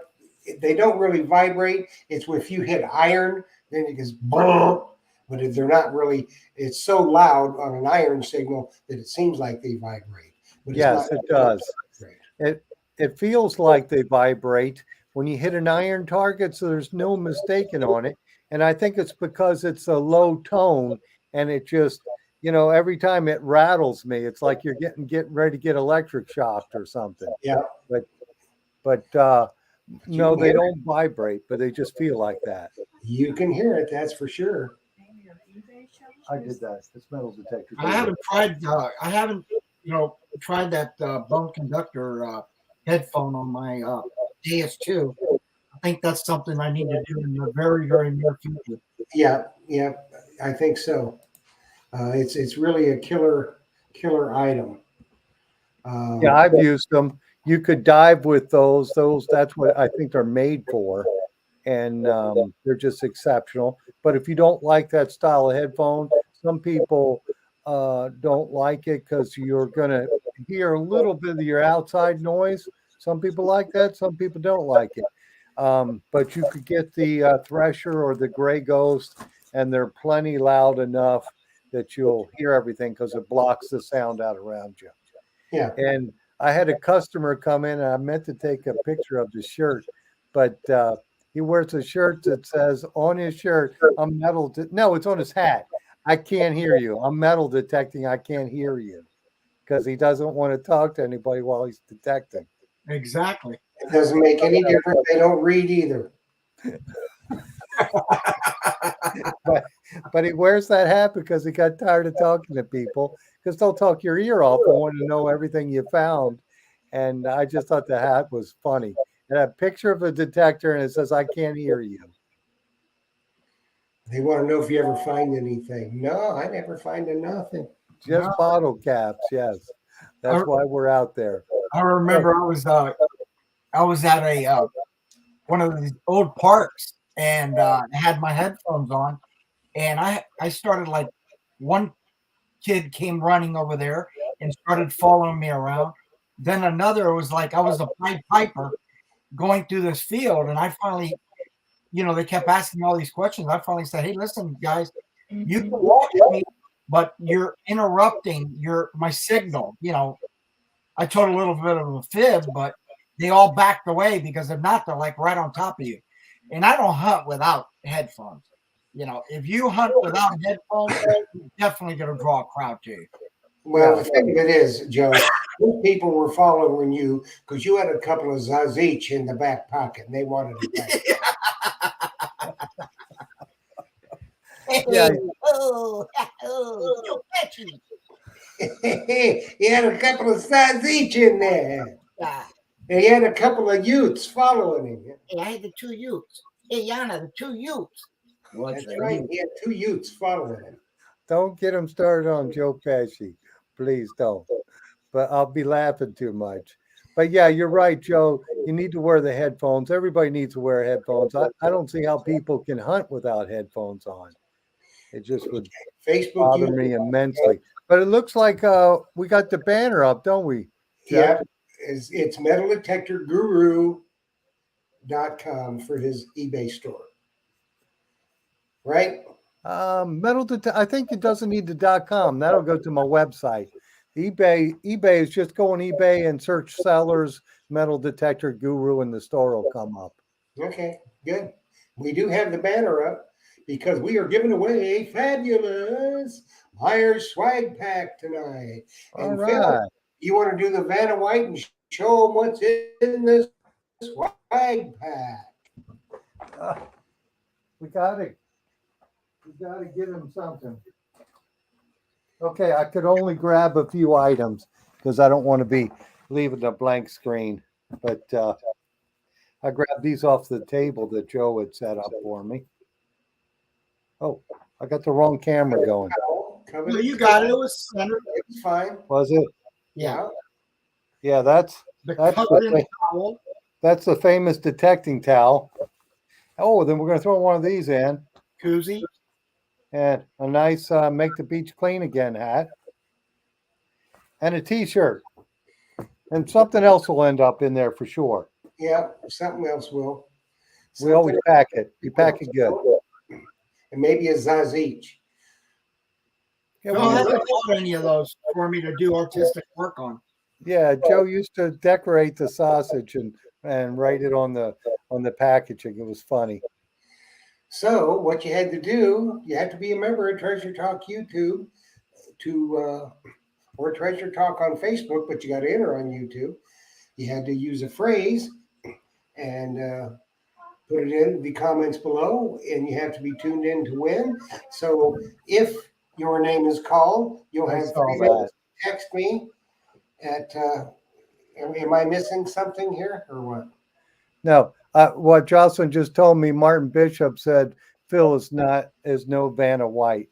they don't really vibrate. It's if you hit iron, then it goes brrr. But if they're not really, it's so loud on an iron signal that it seems like they vibrate. But it's yes, not. it does. It feels like they vibrate when you hit an iron target, so there's no mistaking on it. And I think it's because it's a low tone and it just, every time it rattles me, it's like you're getting ready to get electric shocked or something. Yeah. But no, they hear don't vibrate, but they just feel like that. You can hear it. That's for sure. I did that. It's metal detector. I haven't tried. I haven't, tried that bone conductor headphone on my DS2. I think that's something I need to do in the very, very near future. Yeah, yeah, I think so. It's really a killer item. Yeah, I've used them. You could dive with those. That's what I think they're made for. And they're just exceptional. But if you don't like that style of headphone, some people don't like it because you're going to hear a little bit of your outside noise. Some people like that. Some people don't like it. But you could get the Thresher or the Gray Ghost, and they're plenty loud enough that you'll hear everything because it blocks the sound out around you. Yeah. And I had a customer come in, and I meant to take a picture of the shirt, but he wears a shirt that says on his shirt, "I'm metal." No, it's on his hat. I can't hear you. I'm metal detecting. I can't hear you because he doesn't want to talk to anybody while he's detecting. Exactly. It doesn't make any difference. They don't read either. But he wears that hat because he got tired of talking to people because they'll talk your ear off and want to know everything you found. And I just thought the hat was funny. And a picture of a detector and it says, "I can't hear you." They want to know if you ever find anything. No, I never find nothing. Just No. bottle caps, yes. That's why we're out there. I remember I was at a one of these old parks and had my headphones on, and I started like one kid came running over there and started following me around. Then another was like I was a Pied Piper going through this field, and I finally, they kept asking all these questions. I finally said, "Hey, listen, guys, you can watch me, but you're interrupting my signal." I told a little bit of a fib, but they all backed away because if not, they're like right on top of you. And I don't hunt without headphones. If you hunt without headphones, you're definitely going to draw a crowd to you. Well, the thing of it is, Joe, those people were following you because you had a couple of Zazich in the back pocket and they wanted it back. Yeah. Joe Pesci. You had a couple of Zazich in there. Yeah. And he had a couple of youths following him. Hey, I had the two youths. Hey, Yana, the two youths. That's right. He had two youths following him. Don't get him started on Joe Pesci. Please don't. But I'll be laughing too much. But yeah, you're right, Joe. You need to wear the headphones. Everybody needs to wear headphones. I don't see how people can hunt without headphones on. It just would bother me immensely. But it looks like we got the banner up, don't we, Jeff? Yeah. It's metaldetectorguru.com for his eBay store. Right? I think it doesn't need the .com. That'll go to my website. eBay is just go on eBay and search sellers metal detector guru and the store will come up. Okay, good. We do have the banner up because we are giving away a fabulous Myers swag pack tonight. All and right. Phil, you want to do the Vanna White and show them what's in this swag pack? We got to get him something. Okay, I could only grab a few items. because I don't want to be leaving a blank screen. But I grabbed these off the table that Joe had set up for me. Oh, I got the wrong camera going. No, you got it. It was centered. It's fine. Was it? Yeah. Yeah, that's The That's covered the- in towel. that's the famous detecting towel. Oh, then we're going to throw one of these in, Koozie. and a nice "Make the Beach Clean Again" hat, and a T-shirt, and something else will end up in there for sure. Yeah, something else will. We always pack it. We pack it good. And maybe a Zazich. Yeah, No, we I used haven't to- bought any of those for me to do artistic work on. yeah, Joe used to decorate the sausage and write it on the packaging. It was funny. So what you had to do, you had to be a member of Treasure Talk YouTube or Treasure Talk on Facebook, but you got to enter on YouTube. You had to use a phrase and put it in the comments below, and you have to be tuned in to win. So if your name is called, you'll I have saw 3 minutes to text me at. Am I missing something here or what? No, what Jocelyn just told me, Martin Bishop said Phil is no Vanna White.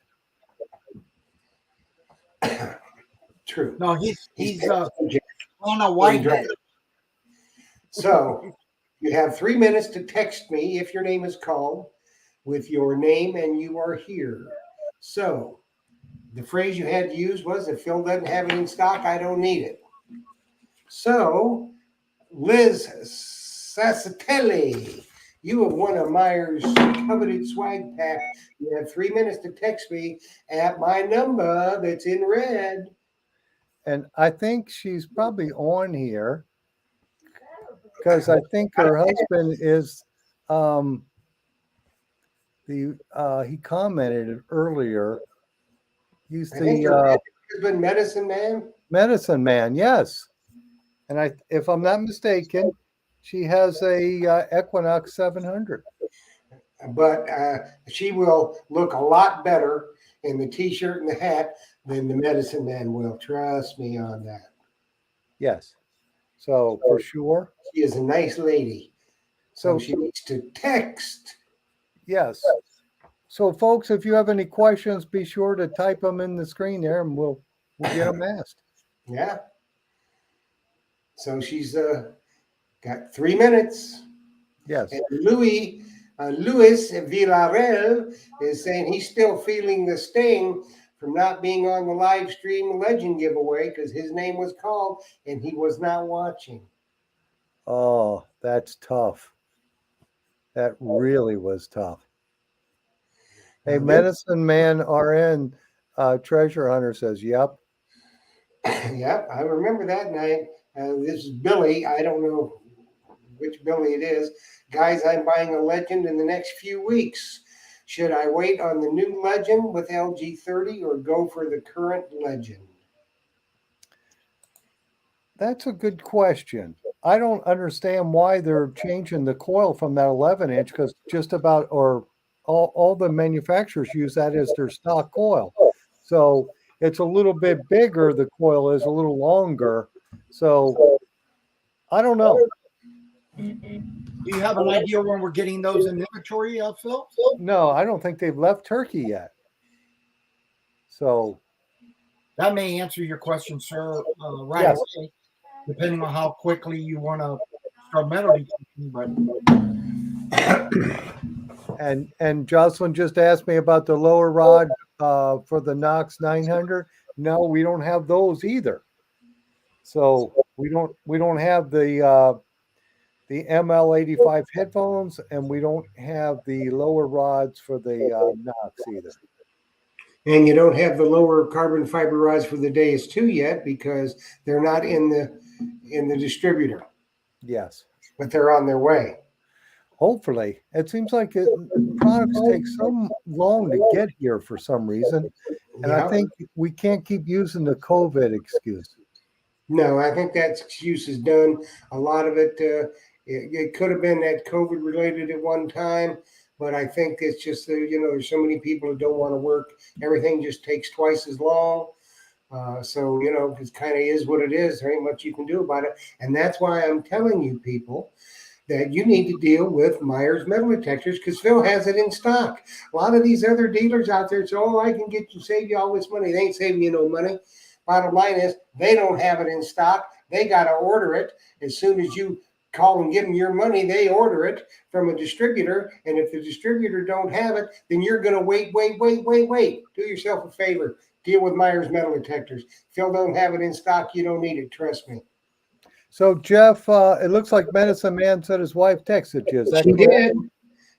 True. No, he's Jack. on a white. So you have 3 minutes to text me if your name is called with your name and you are here. So the phrase you had to use was, if Phil doesn't have it in stock, I don't need it. So Liz Sassatelli, you have won a Myers coveted swag pack. You have 3 minutes to text me at my number that's in red. And I think she's probably on here because I think her husband is he commented it earlier. He's I think the your husband, Medicine Man. medicine man, yes. And if I'm not mistaken, she has a Equinox 700. But she will look a lot better in the t-shirt and the hat than the medicine man will. Trust me on that. Yes. So for sure. She is a nice lady. So So she needs to text. yes. So folks, if you have any questions, be sure to type them in the screen there, and we'll get them asked. Yeah. So she's got 3 minutes. Yes. And Luis Villarreal is saying he's still feeling the sting from not being on the live stream legend giveaway because his name was called and he was not watching. Oh, that's tough. That really was tough. Hey, Medicine Man RN Treasure Hunter says, "Yep." Yep, I remember that night. This is Billy. I don't know which Billy it is. Guys, I'm buying a legend in the next few weeks. Should I wait on the new legend with LG30 or go for the current legend? That's a good question. I don't understand why they're changing the coil from that 11-inch because just about or all the manufacturers use that as their stock coil. So it's a little bit bigger. The coil is a little longer. So I don't know. Do you have an idea when we're getting those in inventory, Phil? No, I don't think they've left Turkey yet. So that may answer your question, sir, right yes. away, depending on how quickly you want to start metal detecting. But and Jocelyn just asked me about the lower rod for the Knox 900. No, we don't have those either. So we don't have the ML85 headphones, and we don't have the lower rods for the Knox either. And you don't have the lower carbon fiber rods for the Deus 2 yet because they're not in the distributor. Yes. But they're on their way. Hopefully. It seems like products take so long to get here for some reason. And I think we can't keep using the COVID excuse. No, I think that excuse is done. A lot of it, it could have been that COVID related at one time, but I think it's just, there's so many people who don't want to work. Everything just takes twice as long. So, it kind of is what it is. There ain't much you can do about it. And that's why I'm telling you people that you need to deal with Myers metal detectors because Phil has it in stock. A lot of these other dealers out there say, oh, I can save you all this money. They ain't saving you no money. Bottom line is they don't have it in stock. They got to order it. As soon as you call and give them your money, they order it from a distributor. And if the distributor don't have it, then you're going to wait. Do yourself a favor. Deal with Myers metal detectors. Phil don't have it in stock. You don't need it. Trust me. So, Jeff, it looks like Medicine Man said his wife texted you. Is that She correct? did.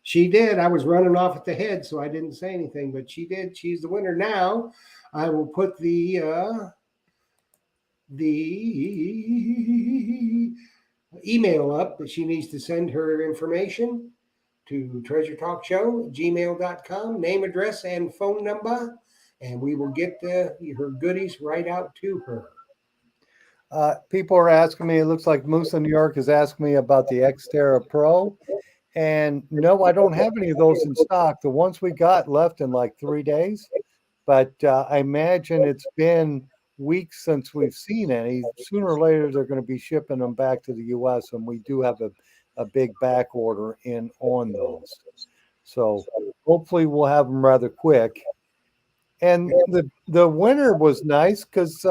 She did. I was running off at the head, so I didn't say anything, but she did. She's the winner. Now I will put the email up that she needs to send her information to Treasure Talk Show, gmail.com, name, address, and phone number, and we will get her goodies right out to her. People are asking me, it looks like Moose in New York is asking me about the Xterra Pro. And no, I don't have any of those in stock. The ones we got left in like 3 days. But I imagine it's been weeks since we've seen any. Sooner or later, they're going to be shipping them back to the U.S. And we do have a big back order in on those. So hopefully we'll have them rather quick. And the winner was nice because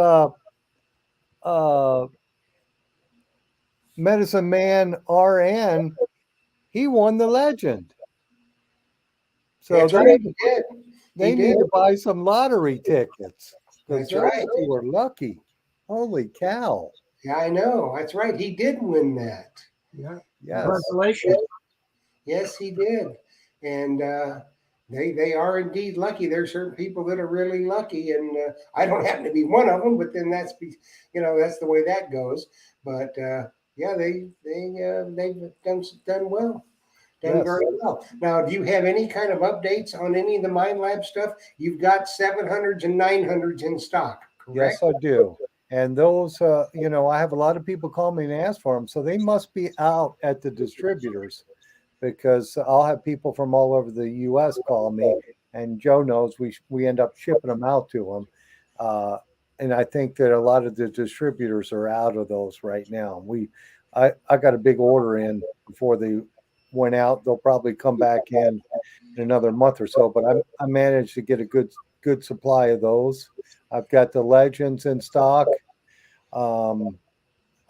Medicine Man RN, he won the legend. So they need to buy some lottery tickets because those two were lucky. Holy cow. Yeah, I know. That's right. He did win that. Yeah. Yes. Congratulations. Yes, he did. And they are indeed lucky. There's certain people that are really lucky, and I don't happen to be one of them. But then that's the way that goes. But yeah, they've done well. Done very well. Now, do you have any kind of updates on any of the Mind Lab stuff? You've got 700s and 900s in stock, correct? Yes, I do. And those, I have a lot of people call me and ask for them. So they must be out at the distributors because I'll have people from all over the U.S. call me. And Joe knows we end up shipping them out to them. And I think that a lot of the distributors are out of those right now. I got a big order in before they went out. They'll probably come back in another month or so, but I managed to get a good supply of those. I've got the Legends in stock.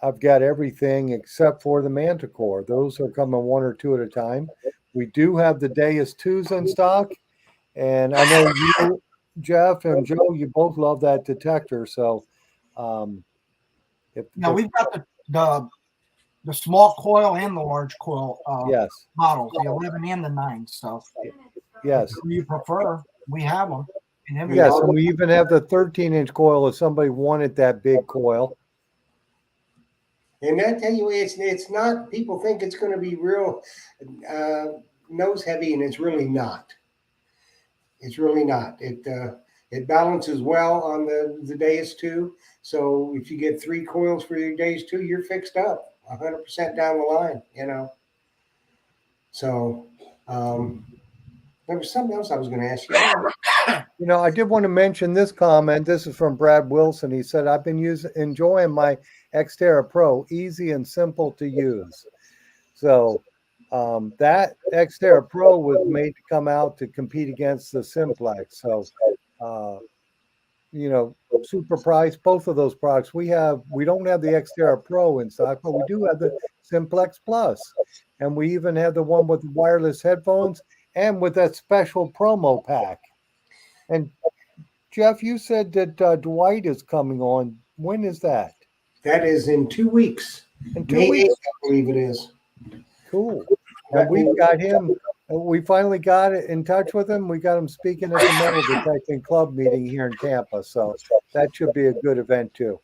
I've got everything except for the Manticore. Those are coming one or two at a time. We do have the Deus 2s in stock, and I know you, Jeff, and Joe, you both love that detector. So, we've got the small coil and the large coil yes, models, the 11 and the 9. So, yes, if you prefer, we have them. Yes, and we even have the 13-inch coil if somebody wanted that big coil. And I tell you, it's not. People think it's going to be real nose heavy, and it's really not. It's really not. It balances well on the Deus 2. So if you get 3 coils for your Deus 2, you're fixed up 100% down the line. So there was something else I was going to ask you. I did want to mention this comment. This is from Brad Wilson. He said, I've been enjoying my Xterra Pro, easy and simple to use. So that Xterra Pro was made to come out to compete against the Simplex. So, super price, both of those products. We don't have the Xterra Pro in stock, but we do have the Simplex Plus. And we even have the one with the wireless headphones and with that special promo pack. And Jeff, you said that Dwight is coming on. When is that? That is in 2 weeks. In 2 weeks, 8th, I believe it is. Cool. And we've got him. We finally got in touch with him. We got him speaking at the Metal Detecting Club meeting here in Tampa. So that should be a good event too.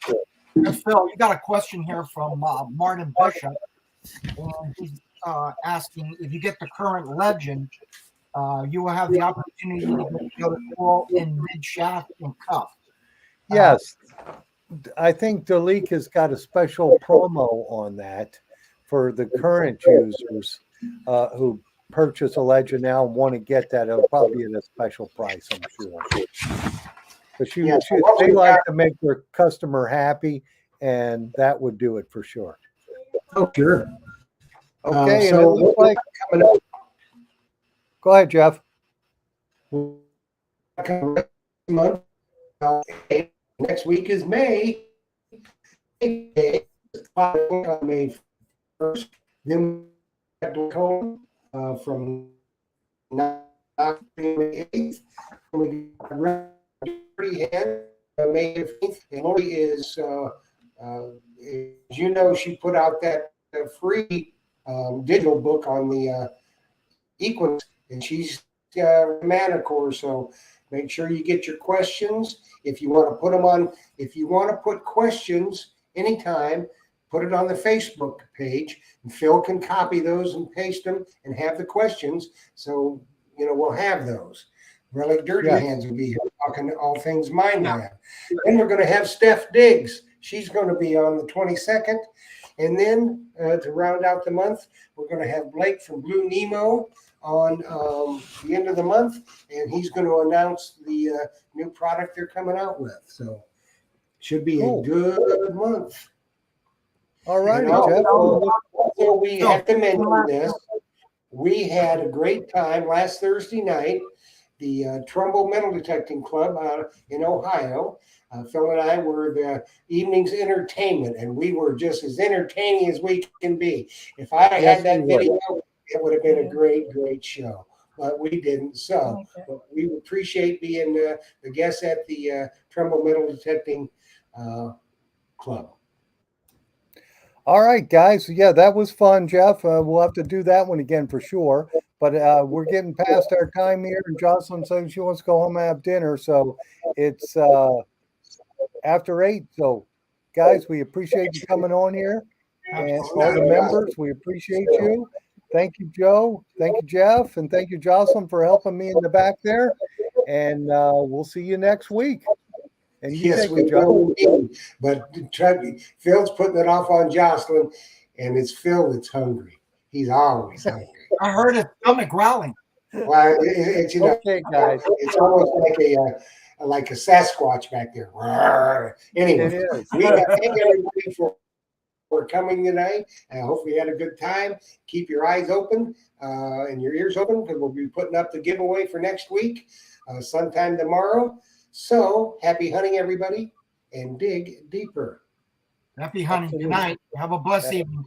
Phil, you got a question here from Martin Bishop. And he's asking if you get the current Legend, you will have the opportunity to get the other coil in mid shaft and cuff. Yes. I think Deleek has got a special promo on that for the current users who purchase a Legend now and want to get that. It'll probably be at a special price, I'm sure. But Yeah, so what they we like got- to make their customer happy, and that would do it for sure. Oh, sure. Okay, and So it looks like, coming up go ahead, Jeff. next month. Next week is May. On May 1st. Then we got Lacombe, from 9 to May 8th. We got May 15th. And Lori is, as you know, she put out that free digital book on the Equinox, and she's Manicore. So make sure you get your questions. If you want to put them on, if you want to put questions anytime, put it on the Facebook page, and Phil can copy those and paste them and have the questions. So, we'll have those. Relic Dirty Hands will be here talking all things Mind Lab. Then we're going to have Steph Diggs. She's going to be on the 22nd. And then to round out the month, we're going to have Blake from Blue Nemo on the end of the month, and he's going to announce the new product they're coming out with. So should be a good month. All righty, And Jeff. also, we have to mention this. We had a great time last Thursday night. The Trumbull Metal Detecting Club in Ohio. Phil and I were the evening's entertainment, and we were just as entertaining as we can be. If I had that video, it would have been a great, great show, but we didn't. So but we appreciate being the guests at the Trumbull Metal Detecting Club. All right, guys. Yeah, that was fun, Jeff. We'll have to do that one again for sure. But we're getting past our time here, and Jocelyn says she wants to go home and have dinner. So it's after 8. So, guys, we appreciate you coming on here. And all the members, we appreciate you. Thank you, Joe. Thank you, Jeff. And thank you, Jocelyn, for helping me in the back there. And we'll see you next week. And you Yes, we will. But Phil's putting it off on Jocelyn, and it's Phil that's hungry. He's always hungry. I heard his stomach growling. Well, it's okay, guys. It's almost like a Sasquatch back there. Anyway, It is. we thank everybody for coming tonight. I hope we had a good time. Keep your eyes open and your ears open, because we'll be putting up the giveaway for next week, sometime tomorrow. So happy hunting, everybody, and dig deeper. Happy hunting. Good night. Have a blessed evening.